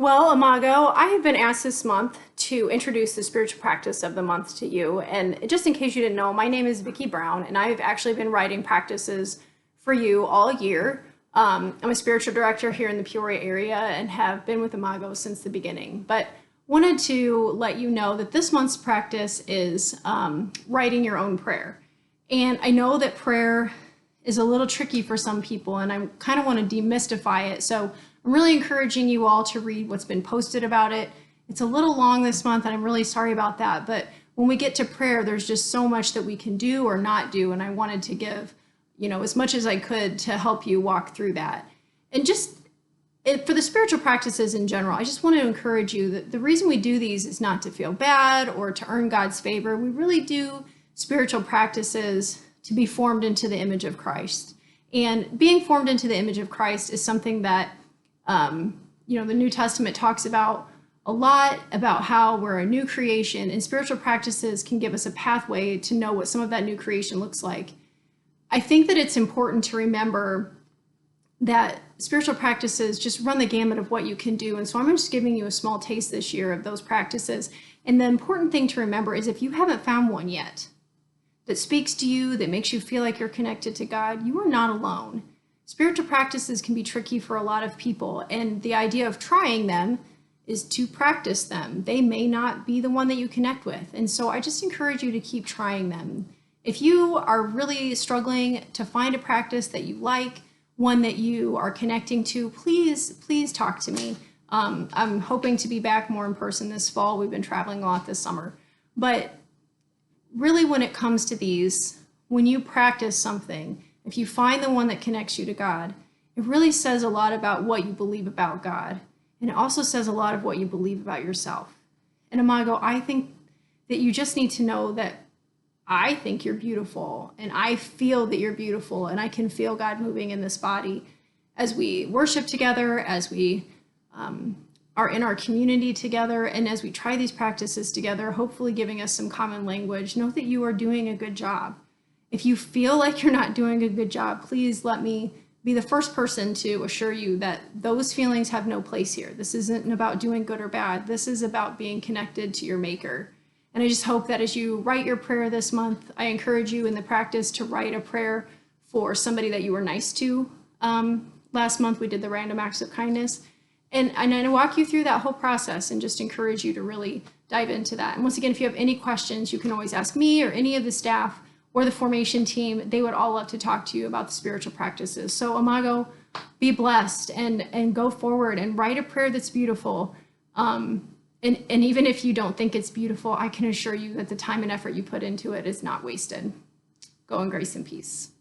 Well, Imago, I have been asked this month to introduce the spiritual practice of the month to you. And just in case you didn't know, my name is Vicky Brown, and I've actually been writing practices for you all year. I'm a spiritual director here in the Peoria area and have been with Imago since the beginning. But wanted to let you know that this month's practice is writing your own prayer. And I know that prayer is a little tricky for some people, and I kind of want to demystify it. So I'm really encouraging you all to read what's been posted about it. It's a little long this month, and I'm really sorry about that. But when we get to prayer, there's just so much that we can do or not do, and I wanted to give, as much as I could to help you walk through that. And just for the spiritual practices in general, I just want to encourage you that the reason we do these is not to feel bad or to earn God's favor. We really do spiritual practices to be formed into the image of Christ. And being formed into the image of Christ is something that, the New Testament talks about a lot, about how we're a new creation, and spiritual practices can give us a pathway to know what some of that new creation looks like. I think that it's important to remember that spiritual practices just run the gamut of what you can do. And so I'm just giving you a small taste this year of those practices. And the important thing to remember is if you haven't found one yet that speaks to you, that makes you feel like you're connected to God, you are not alone. Spiritual practices can be tricky for a lot of people, and the idea of trying them is to practice them. They may not be the one that you connect with, and so I just encourage you to keep trying them. If you are really struggling to find a practice that you like, one that you are connecting to, please talk to me. I'm hoping to be back more in person this fall. We've been traveling a lot this summer, but really when it comes to these, when you practice something, if you find the one that connects you to God, it really says a lot about what you believe about God. And it also says a lot of what you believe about yourself. And Imago, I think that you just need to know that I think you're beautiful, and I feel that you're beautiful, and I can feel God moving in this body as we worship together, as we are in our community together, and as we try these practices together, hopefully giving us some common language. Know that you are doing a good job. If you feel like you're not doing a good job, please let me be the first person to assure you that those feelings have no place here. This isn't about doing good or bad. This is about being connected to your Maker. And I just hope that as you write your prayer this month, I encourage you in the practice to write a prayer for somebody that you were nice to. Last month we did the random acts of kindness. And I walk you through that whole process and just encourage you to really dive into that. And once again, if you have any questions, you can always ask me or any of the staff or the formation team. They would all love to talk to you about the spiritual practices. So Imago, be blessed and go forward and write a prayer that's beautiful. And even if you don't think it's beautiful, I can assure you that the time and effort you put into it is not wasted. Go in grace and peace.